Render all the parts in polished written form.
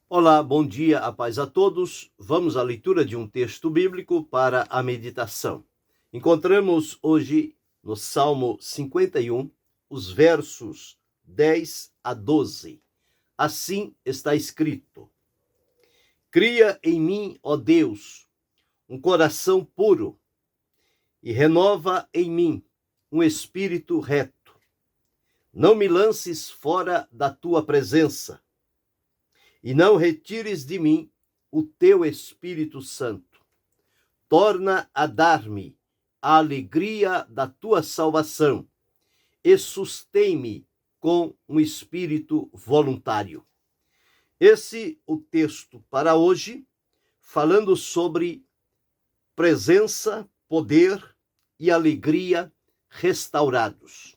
Olá, bom dia, a paz a todos. Vamos à leitura de um texto bíblico para a meditação. Encontramos hoje no Salmo 51, os versos 10 a 12. Assim está escrito: Cria em mim, ó Deus, um coração puro e renova em mim um espírito reto. Não me lances fora da tua presença e não retires de mim o teu Espírito Santo. Torna a dar-me a alegria da tua salvação e sustém-me com um espírito voluntário. Esse é o texto para hoje, falando sobre presença, poder e alegria restaurados.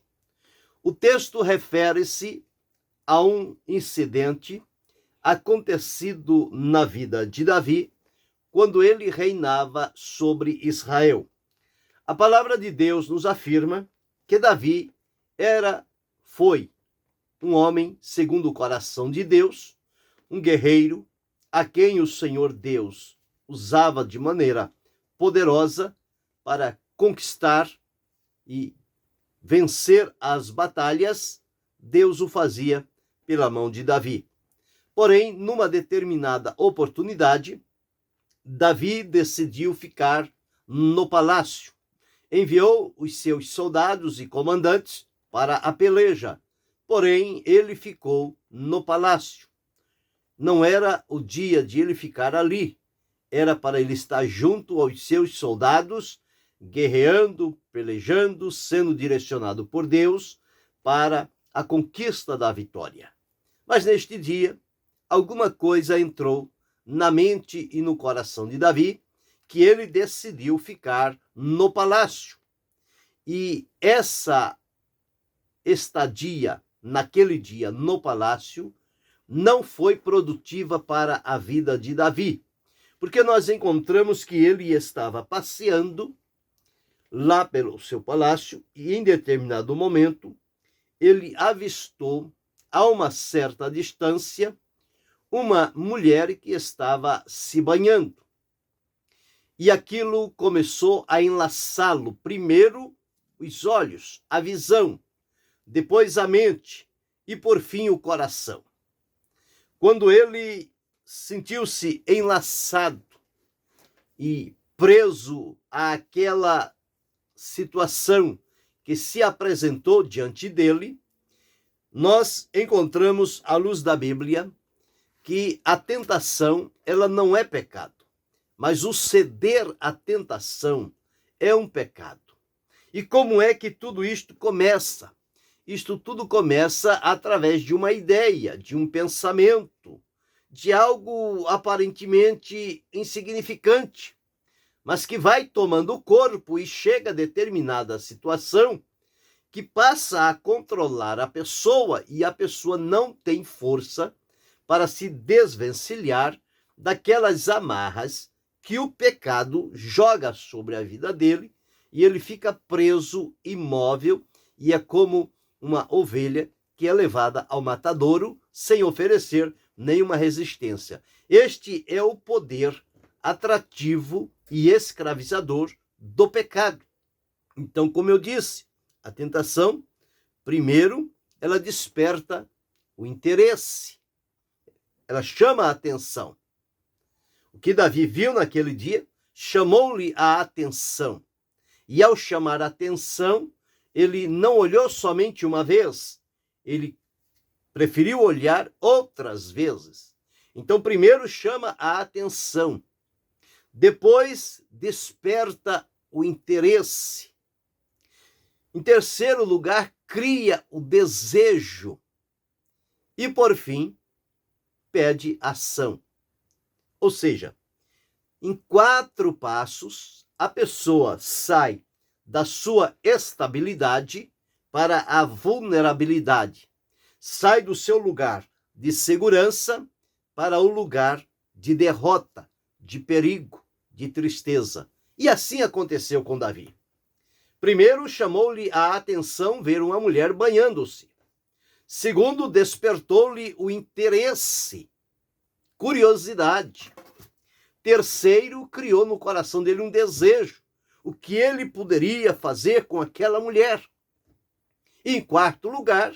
O texto refere-se a um incidente acontecido na vida de Davi, quando ele reinava sobre Israel. A palavra de Deus nos afirma que Davi foi um homem segundo o coração de Deus, um guerreiro a quem o Senhor Deus usava de maneira poderosa para conquistar e vencer as batalhas. Deus o fazia pela mão de Davi. Porém, numa determinada oportunidade, Davi decidiu ficar no palácio. Enviou os seus soldados e comandantes para a peleja. Porém, ele ficou no palácio. Não era o dia de ele ficar ali. Era para ele estar junto aos seus soldados, guerreando, pelejando, sendo direcionado por Deus para a conquista da vitória. Mas neste dia, alguma coisa entrou na mente e no coração de Davi, que ele decidiu ficar no palácio. E essa estadia naquele dia no palácio não foi produtiva para a vida de Davi, porque nós encontramos que ele estava passeando lá pelo seu palácio e em determinado momento ele avistou a uma certa distância uma mulher que estava se banhando. E aquilo começou a enlaçá-lo. Primeiro os olhos, a visão, depois a mente e por fim o coração. Quando ele sentiu-se enlaçado e preso àquela situação que se apresentou diante dele, nós encontramos, à luz da Bíblia, que a tentação, ela não é pecado, mas o ceder à tentação é um pecado. E como é que tudo isto começa? Isto tudo começa através de uma ideia, de um pensamento, de algo aparentemente insignificante, mas que vai tomando corpo e chega a determinada situação que passa a controlar a pessoa e a pessoa não tem força para se desvencilhar daquelas amarras que o pecado joga sobre a vida dele, e ele fica preso, imóvel, e é como uma ovelha que é levada ao matadouro sem oferecer nenhuma resistência. Este é o poder atrativo e escravizador do pecado. Então, como eu disse, a tentação, primeiro, ela desperta o interesse. Ela chama a atenção. O que Davi viu naquele dia chamou-lhe a atenção. E ao chamar a atenção, ele não olhou somente uma vez, ele preferiu olhar outras vezes. Então, primeiro chama a atenção, depois desperta o interesse. Em terceiro lugar, cria o desejo. E, por fim, pede ação. Ou seja, em 4 passos, a pessoa sai da sua estabilidade para a vulnerabilidade. Sai do seu lugar de segurança para o lugar de derrota, de perigo, de tristeza. E assim aconteceu com Davi. Primeiro, chamou-lhe a atenção ver uma mulher banhando-se. Segundo, despertou-lhe o interesse curiosidade. Terceiro, criou no coração dele um desejo. O que ele poderia fazer com aquela mulher. E, em quarto lugar,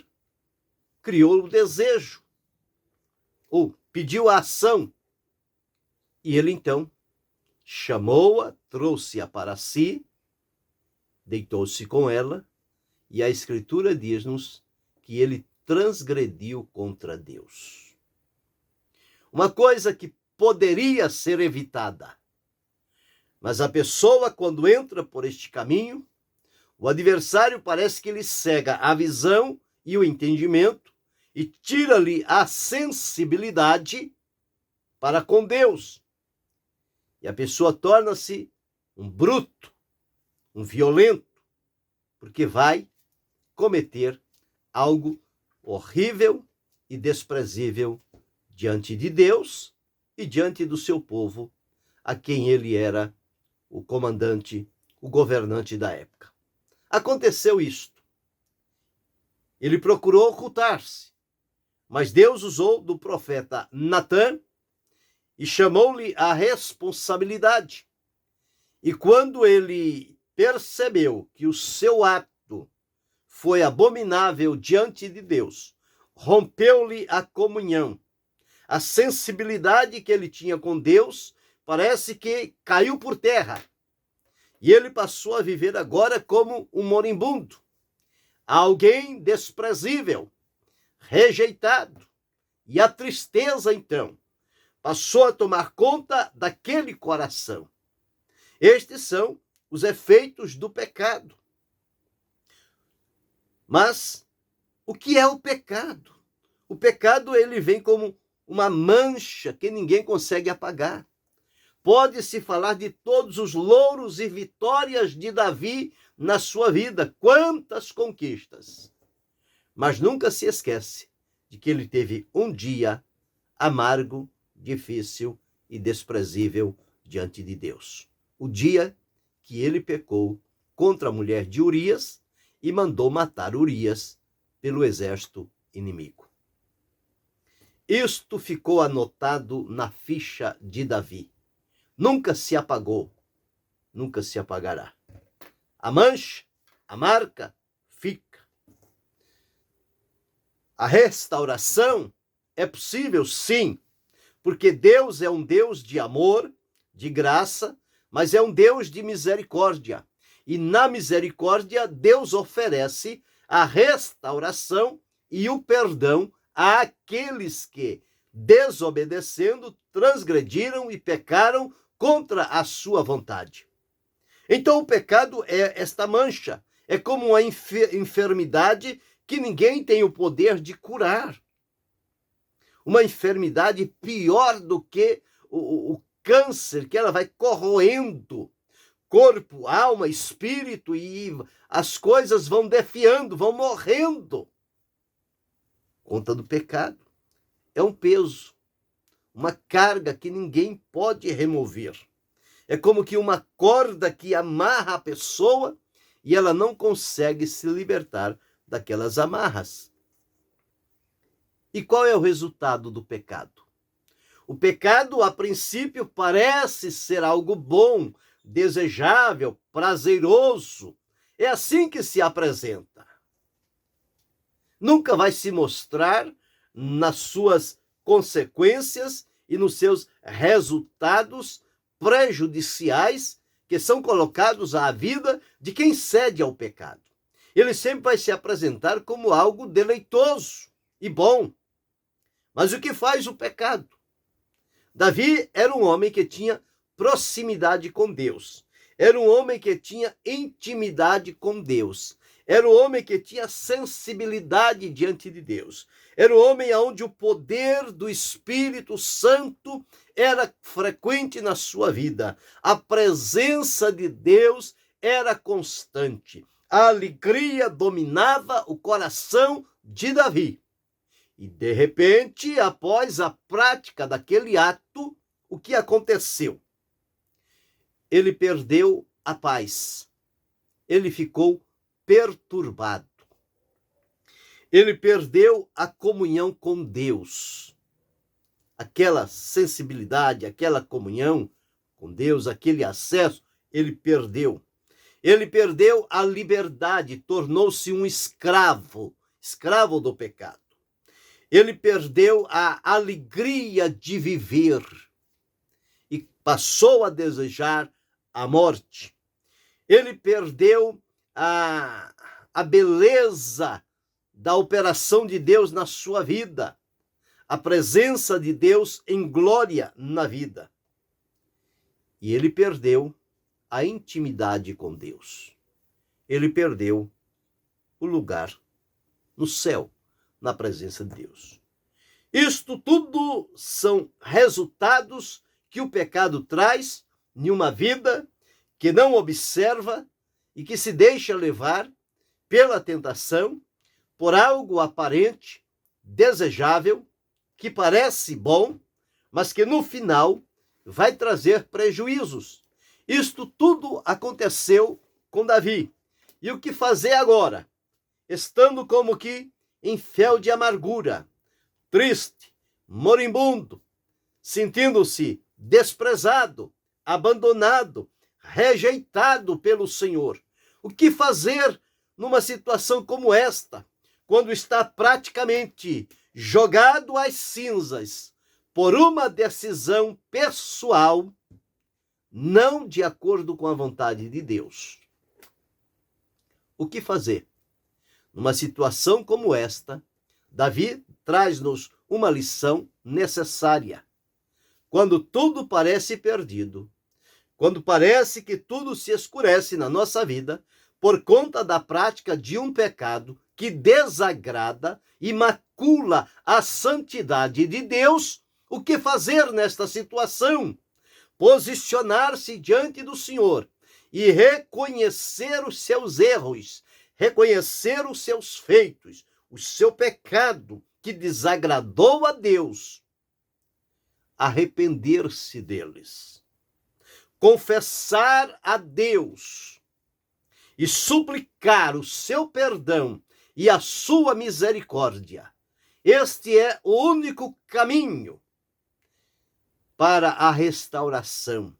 criou o desejo. Ou pediu a ação. E ele, então, chamou-a, trouxe-a para si, deitou-se com ela, e a Escritura diz-nos que ele transgrediu contra Deus. Uma coisa que poderia ser evitada. Mas a pessoa, quando entra por este caminho, o adversário parece que lhe cega a visão e o entendimento e tira-lhe a sensibilidade para com Deus. E a pessoa torna-se um bruto, um violento, porque vai cometer algo horrível e desprezível diante de Deus e diante do seu povo, a quem ele era o comandante, o governante da época. Aconteceu isto. Ele procurou ocultar-se, mas Deus usou do profeta Natã e chamou-lhe a responsabilidade. E quando ele percebeu que o seu ato foi abominável diante de Deus, rompeu-lhe a comunhão. A sensibilidade que ele tinha com Deus parece que caiu por terra. E ele passou a viver agora como um moribundo, alguém desprezível, rejeitado. E a tristeza, então, passou a tomar conta daquele coração. Estes são os efeitos do pecado. Mas o que é o pecado? O pecado, ele vem como uma mancha que ninguém consegue apagar. Pode-se falar de todos os louros e vitórias de Davi na sua vida, quantas conquistas. Mas nunca se esquece de que ele teve um dia amargo, difícil e desprezível diante de Deus. O dia que ele pecou contra a mulher de Urias e mandou matar Urias pelo exército inimigo. Isto ficou anotado na ficha de Davi. Nunca se apagou, nunca se apagará. A mancha, a marca, fica. A restauração é possível, sim, porque Deus é um Deus de amor, de graça, mas é um Deus de misericórdia. E na misericórdia, Deus oferece a restauração e o perdão àqueles que, desobedecendo, transgrediram e pecaram contra a sua vontade. Então o pecado é esta mancha, é como uma enfermidade que ninguém tem o poder de curar. Uma enfermidade pior do que o câncer, que ela vai corroendo corpo, alma, espírito, e as coisas vão defiando, vão morrendo. Conta do pecado é um peso, uma carga que ninguém pode remover. É como que uma corda que amarra a pessoa e ela não consegue se libertar daquelas amarras. E qual é o resultado do pecado? O pecado, a princípio, parece ser algo bom, desejável, prazeroso. É assim que se apresenta. Nunca vai se mostrar nas suas consequências e nos seus resultados prejudiciais que são colocados à vida de quem cede ao pecado. Ele sempre vai se apresentar como algo deleitoso e bom. Mas o que faz o pecado? Davi era um homem que tinha proximidade com Deus. Era um homem que tinha intimidade com Deus. Era um homem que tinha sensibilidade diante de Deus. Era um homem onde o poder do Espírito Santo era frequente na sua vida. A presença de Deus era constante. A alegria dominava o coração de Davi. E, de repente, após a prática daquele ato, o que aconteceu? Ele perdeu a paz. Ele ficou perturbado. Ele perdeu a comunhão com Deus. aquela sensibilidade, aquela comunhão com Deus, aquele acesso, ele perdeu. Ele perdeu a liberdade, tornou-se um escravo, escravo do pecado. Ele perdeu a alegria de viver e passou a desejar a morte. Ele perdeu a beleza da operação de Deus na sua vida, a presença de Deus em glória na vida. E ele perdeu a intimidade com Deus. Ele perdeu o lugar no céu, na presença de Deus. Isto tudo são resultados que o pecado traz em uma vida que não observa e que se deixa levar pela tentação, por algo aparente, desejável, que parece bom, mas que no final vai trazer prejuízos. Isto tudo aconteceu com Davi. E o que fazer agora? Estando como que em fel de amargura, triste, moribundo, sentindo-se desprezado, abandonado, rejeitado pelo Senhor. O que fazer numa situação como esta, quando está praticamente jogado às cinzas por uma decisão pessoal, não de acordo com a vontade de Deus? O que fazer? Numa situação como esta, Davi traz-nos uma lição necessária. Quando tudo parece perdido, quando parece que tudo se escurece na nossa vida, por conta da prática de um pecado que desagrada e macula a santidade de Deus, o que fazer nesta situação? Posicionar-se diante do Senhor e reconhecer os seus erros, reconhecer os seus feitos, o seu pecado que desagradou a Deus, arrepender-se deles, confessar a Deus e suplicar o seu perdão e a sua misericórdia. Este é o único caminho para a restauração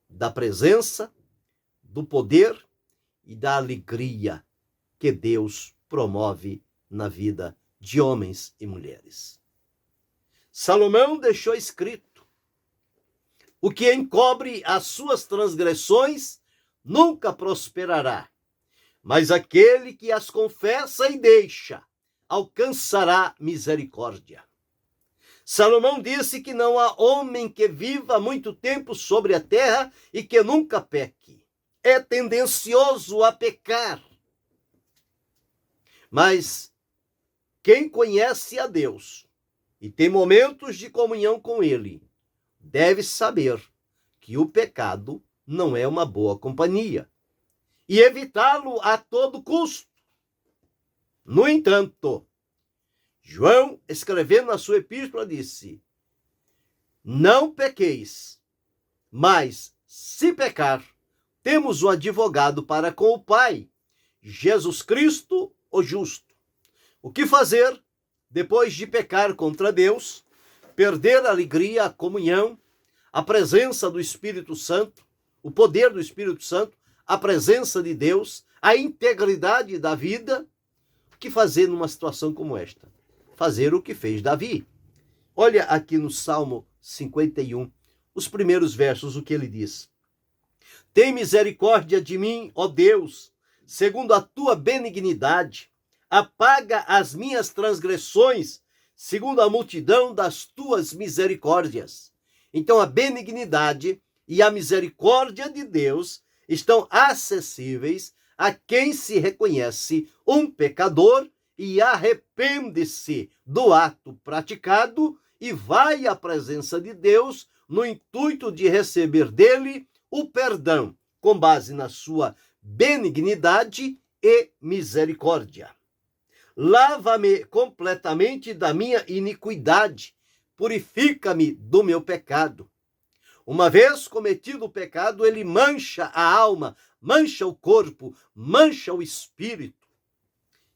da presença, do poder e da alegria que Deus promove na vida de homens e mulheres. Salomão deixou escrito: o que encobre as suas transgressões nunca prosperará, mas aquele que as confessa e deixa alcançará misericórdia. Salomão disse que não há homem que viva muito tempo sobre a terra e que nunca peque. É tendencioso a pecar. Mas quem conhece a Deus e tem momentos de comunhão com Ele, deve saber que o pecado não é uma boa companhia e evitá-lo a todo custo. No entanto, João, escrevendo na sua epístola, disse: não pequeis, mas se pecar, temos um advogado para com o Pai, Jesus Cristo, o justo. O que fazer depois de pecar contra Deus, perder a alegria, a comunhão, a presença do Espírito Santo, o poder do Espírito Santo, a presença de Deus, a integridade da vida? O que fazer numa situação como esta? Fazer o que fez Davi. Olha aqui no Salmo 51, os primeiros versos, o que ele diz: tem misericórdia de mim, ó Deus, segundo a tua benignidade, apaga as minhas transgressões, segundo a multidão das tuas misericórdias. Então a benignidade e a misericórdia de Deus estão acessíveis a quem se reconhece um pecador e arrepende-se do ato praticado e vai à presença de Deus no intuito de receber dele o perdão, com base na sua benignidade e misericórdia. Lava-me completamente da minha iniquidade, purifica-me do meu pecado. Uma vez cometido o pecado, ele mancha a alma, mancha o corpo, mancha o espírito.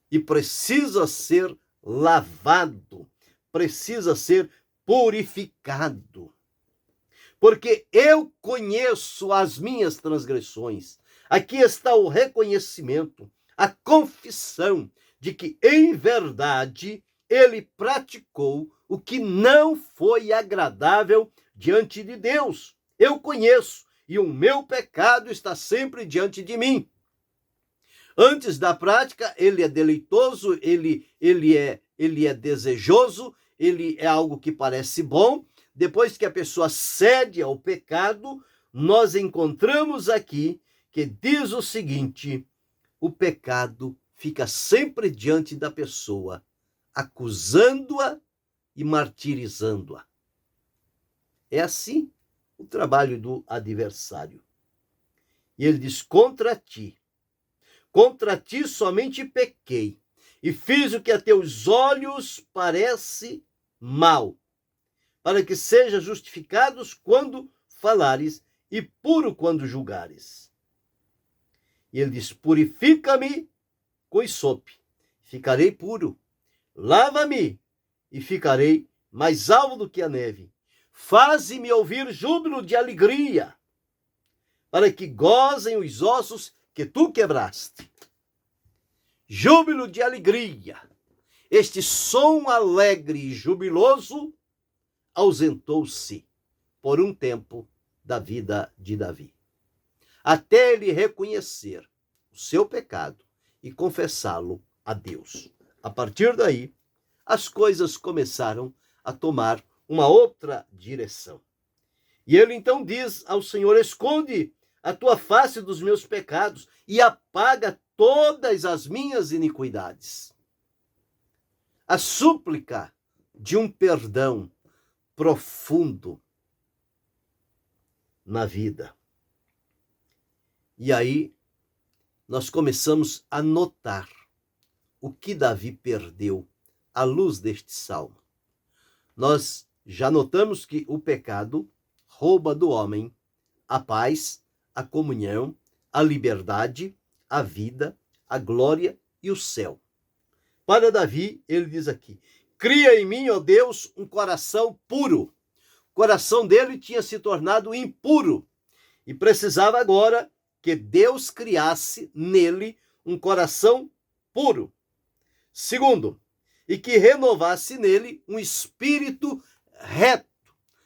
E precisa ser lavado, precisa ser purificado. Porque eu conheço as minhas transgressões. Aqui está o reconhecimento, a confissão de que, em verdade, ele praticou o que não foi agradável diante de Deus. Eu conheço, e o meu pecado está sempre diante de mim. Antes da prática, ele é deleitoso, ele é desejoso, ele é algo que parece bom. Depois que a pessoa cede ao pecado, nós encontramos aqui que diz o seguinte: o pecado fica sempre diante da pessoa, acusando-a e martirizando-a. É assim o trabalho do adversário. E ele diz: contra ti somente pequei, e fiz o que a teus olhos parece mal, para que seja justificados quando falares e puro quando julgares. E ele diz: purifica-me com isope, ficarei puro. Lava-me e ficarei mais alvo do que a neve. Faze-me ouvir júbilo de alegria, para que gozem os ossos que tu quebraste. Júbilo de alegria. Este som alegre e jubiloso ausentou-se por um tempo da vida de Davi, até ele reconhecer o seu pecado e confessá-lo a Deus. A partir daí, as coisas começaram a tomar uma outra direção. E ele então diz ao Senhor: esconde a tua face dos meus pecados e apaga todas as minhas iniquidades. A súplica de um perdão profundo na vida. E aí nós começamos a notar o que Davi perdeu à luz deste salmo. Nós já notamos que o pecado rouba do homem a paz, a comunhão, a liberdade, a vida, a glória e o céu. Para Davi, ele diz aqui: cria em mim, ó Deus, um coração puro. O coração dele tinha se tornado impuro e precisava agora que Deus criasse nele um coração puro. Segundo, e que renovasse nele um espírito reto.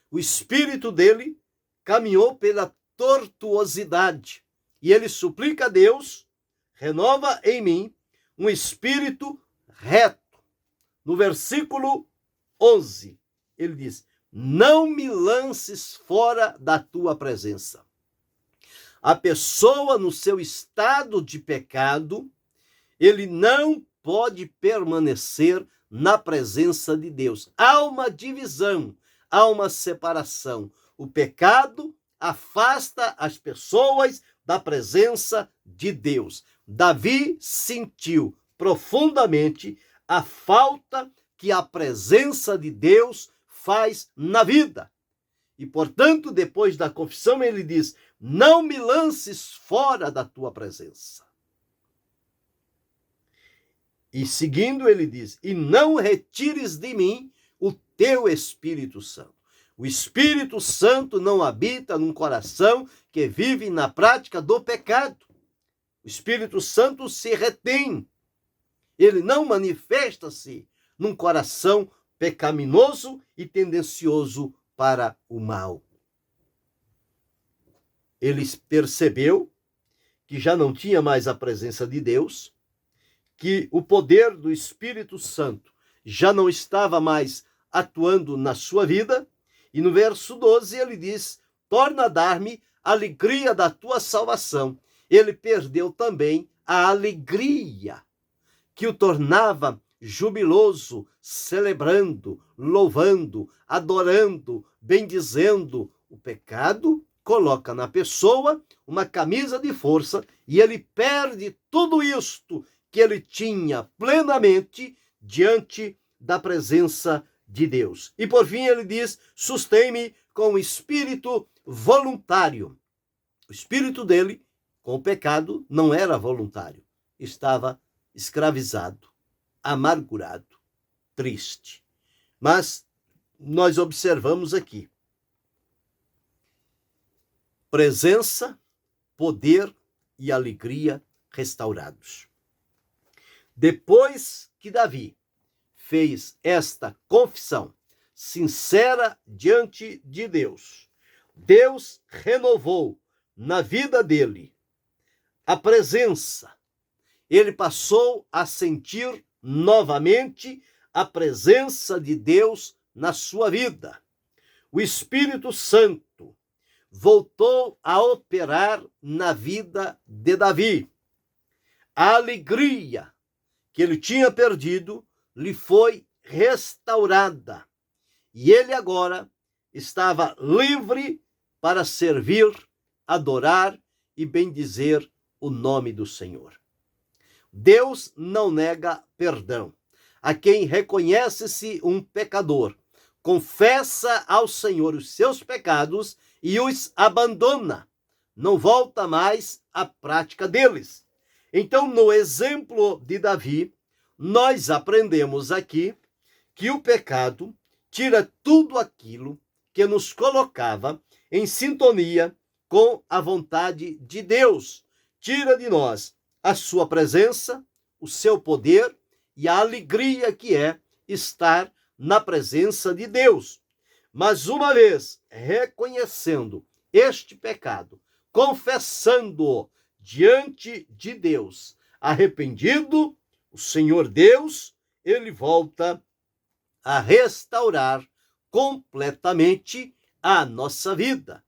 O espírito dele caminhou pela tortuosidade. E ele suplica a Deus: renova em mim um espírito reto. No versículo 11, ele diz: não me lances fora da tua presença. A pessoa, no seu estado de pecado, ele não pode permanecer na presença de Deus. Há uma divisão, há uma separação. O pecado afasta as pessoas da presença de Deus. Davi sentiu profundamente a falta que a presença de Deus faz na vida. E, portanto, depois da confissão, ele diz: não me lances fora da tua presença. E seguindo, ele diz: e não retires de mim o teu Espírito Santo. O Espírito Santo não habita num coração que vive na prática do pecado. O Espírito Santo se retém. Ele não manifesta-se num coração pecaminoso e tendencioso para o mal. Ele percebeu que já não tinha mais a presença de Deus, que o poder do Espírito Santo já não estava mais atuando na sua vida. E no verso 12 ele diz: torna a dar-me a alegria da tua salvação. Ele perdeu também a alegria que o tornava jubiloso, celebrando, louvando, adorando, bendizendo. O pecado coloca na pessoa uma camisa de força e ele perde tudo isto que ele tinha plenamente diante da presença de Deus. E por fim ele diz: sustém-me com o espírito voluntário. O espírito dele, com o pecado, não era voluntário. Estava escravizado, amargurado, triste. Mas nós observamos aqui: presença, poder e alegria restaurados. Depois que Davi fez esta confissão sincera diante de Deus, Deus renovou na vida dele a presença. Ele passou a sentir novamente a presença de Deus na sua vida. O Espírito Santo voltou a operar na vida de Davi. A alegria que ele tinha perdido lhe foi restaurada. E ele agora estava livre para servir, adorar e bendizer o nome do Senhor. Deus não nega perdão a quem reconhece-se um pecador, confessa ao Senhor os seus pecados e os abandona, não volta mais à prática deles. Então, no exemplo de Davi, nós aprendemos aqui que o pecado tira tudo aquilo que nos colocava em sintonia com a vontade de Deus. Tira de nós a sua presença, o seu poder e a alegria que é estar na presença de Deus. Mas uma vez reconhecendo este pecado, confessando-o diante de Deus, arrependido, o Senhor Deus, ele volta a restaurar completamente a nossa vida.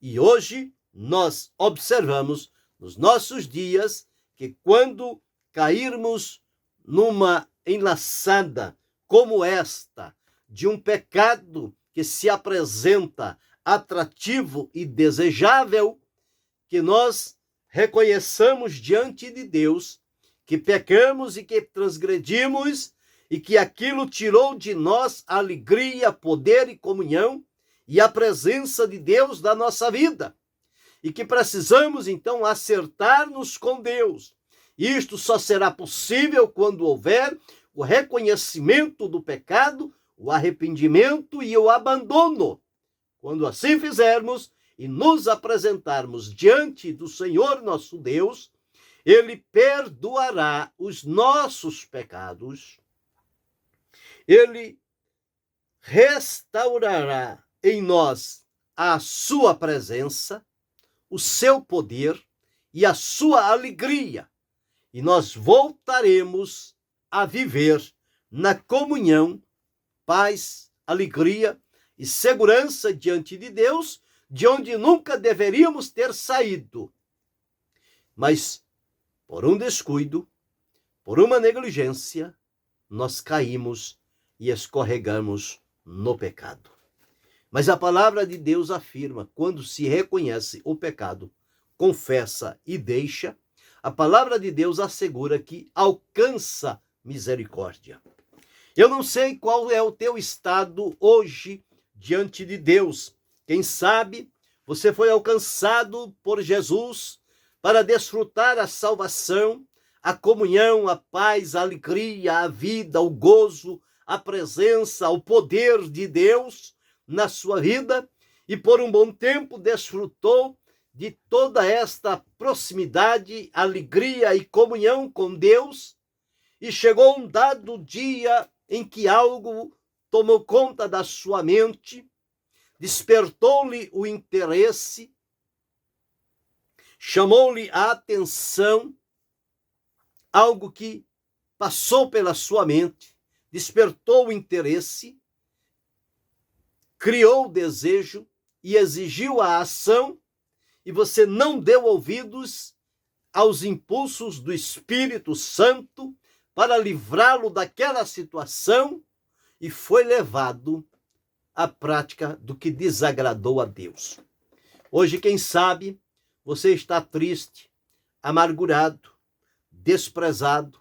E hoje nós observamos nos nossos dias que quando cairmos numa enlaçada como esta, de um pecado que se apresenta atrativo e desejável, que nós reconheçamos diante de Deus que pecamos e que transgredimos e que aquilo tirou de nós alegria, poder e comunhão e a presença de Deus da nossa vida. E que precisamos, então, acertar-nos com Deus. Isto só será possível quando houver o reconhecimento do pecado, o arrependimento e o abandono. Quando assim fizermos e nos apresentarmos diante do Senhor nosso Deus, Ele perdoará os nossos pecados, Ele restaurará em nós a sua presença, o seu poder e a sua alegria. E nós voltaremos a viver na comunhão, paz, alegria e segurança diante de Deus, de onde nunca deveríamos ter saído. Mas, por um descuido, por uma negligência, nós caímos e escorregamos no pecado. Mas a palavra de Deus afirma, quando se reconhece o pecado, confessa e deixa, a palavra de Deus assegura que alcança misericórdia. Eu não sei qual é o teu estado hoje diante de Deus. Quem sabe você foi alcançado por Jesus para desfrutar a salvação, a comunhão, a paz, a alegria, a vida, o gozo, a presença, o poder de Deus na sua vida e por um bom tempo desfrutou de toda esta proximidade, alegria e comunhão com Deus, e chegou um dado dia em que algo tomou conta da sua mente, despertou-lhe o interesse, chamou-lhe a atenção, algo que passou pela sua mente, despertou o interesse, criou o desejo e exigiu a ação, e você não deu ouvidos aos impulsos do Espírito Santo para livrá-lo daquela situação e foi levado à prática do que desagradou a Deus. Hoje, quem sabe, você está triste, amargurado, desprezado,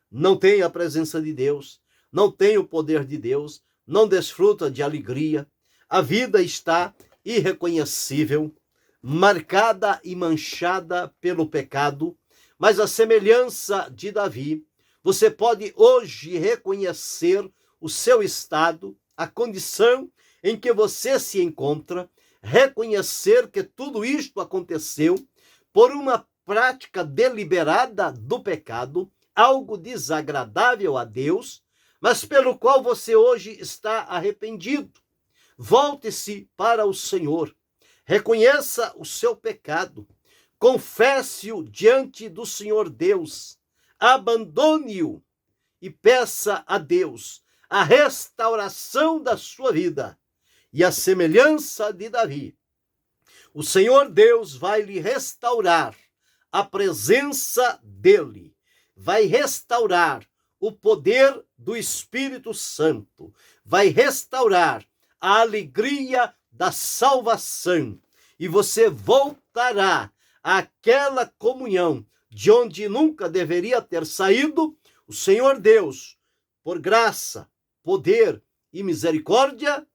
não tem a presença de Deus, não tem o poder de Deus, não desfruta de alegria, a vida está irreconhecível, marcada e manchada pelo pecado, mas a semelhança de Davi, você pode hoje reconhecer o seu estado a condição em que você se encontra, reconhecer que tudo isto aconteceu por uma prática deliberada do pecado, algo desagradável a Deus, mas pelo qual você hoje está arrependido. Volte-se para o Senhor, reconheça o seu pecado, confesse-o diante do Senhor Deus, abandone-o e peça a Deus a restauração da sua vida. E a semelhança de Davi, o Senhor Deus vai lhe restaurar a presença dele, vai restaurar o poder do Espírito Santo, vai restaurar a alegria da salvação, e você voltará àquela comunhão de onde nunca deveria ter saído. O Senhor Deus, por graça, poder e misericórdia,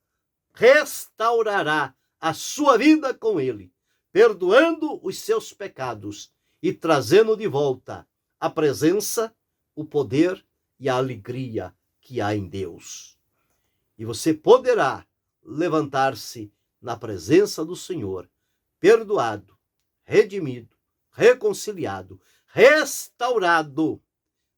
restaurará a sua vida com ele, perdoando os seus pecados e trazendo de volta a presença, o poder e a alegria que há em Deus. E você poderá levantar-se na presença do Senhor, perdoado, redimido, reconciliado, restaurado,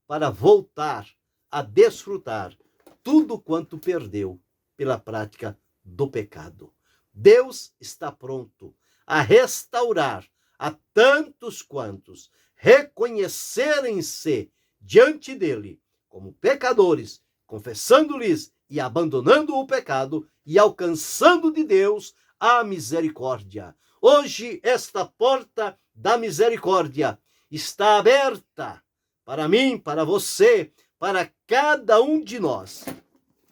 para voltar a desfrutar tudo quanto perdeu pela prática do pecado. Deus está pronto a restaurar a tantos quantos reconhecerem-se diante dele como pecadores, confessando-lhes e abandonando o pecado e alcançando de Deus a misericórdia. Hoje esta porta da misericórdia está aberta para mim, para você, para cada um de nós.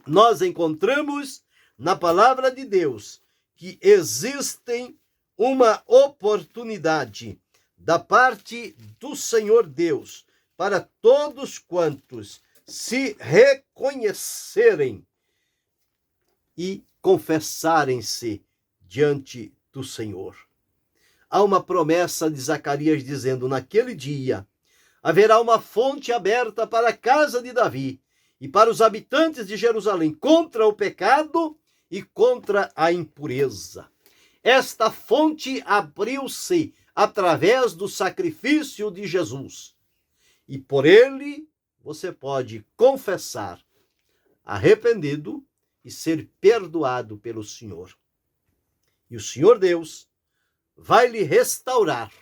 Nós encontramos na palavra de Deus que existem uma oportunidade da parte do Senhor Deus para todos quantos se reconhecerem e confessarem-se diante do Senhor. Há uma promessa de Zacarias dizendo: naquele dia haverá uma fonte aberta para a casa de Davi e para os habitantes de Jerusalém contra o pecado e contra a impureza. Esta fonte abriu-se através do sacrifício de Jesus. E por ele você pode confessar, arrependido, e ser perdoado pelo Senhor. E o Senhor Deus vai lhe restaurar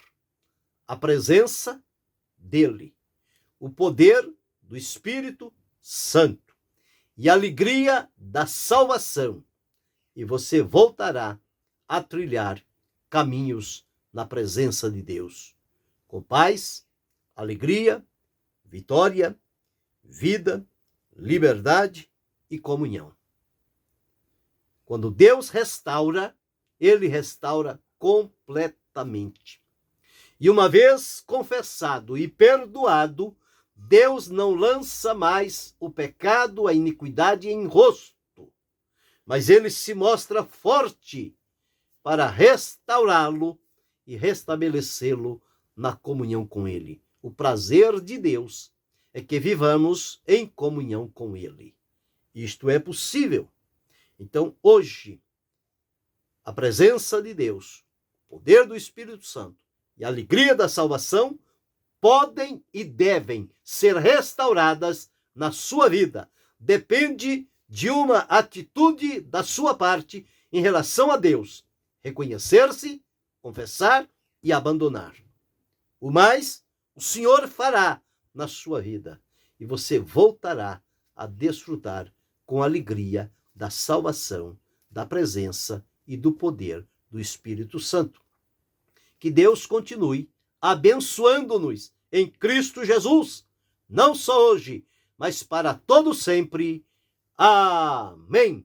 a presença dele, o poder do Espírito Santo e a alegria da salvação. E você voltará a trilhar caminhos na presença de Deus, com paz, alegria, vitória, vida, liberdade e comunhão. Quando Deus restaura, ele restaura completamente. E uma vez confessado e perdoado, Deus não lança mais o pecado, a iniquidade em rosto, mas ele se mostra forte para restaurá-lo e restabelecê-lo na comunhão com ele. O prazer de Deus é que vivamos em comunhão com ele. Isto é possível. Então, hoje, a presença de Deus, o poder do Espírito Santo e a alegria da salvação podem e devem ser restauradas na sua vida. Depende de uma atitude da sua parte em relação a Deus. Reconhecer-se, confessar e abandonar. O mais, o Senhor fará na sua vida. E você voltará a desfrutar com alegria da salvação, da presença e do poder do Espírito Santo. Que Deus continue abençoando-nos em Cristo Jesus, não só hoje, mas para todo sempre. Amém.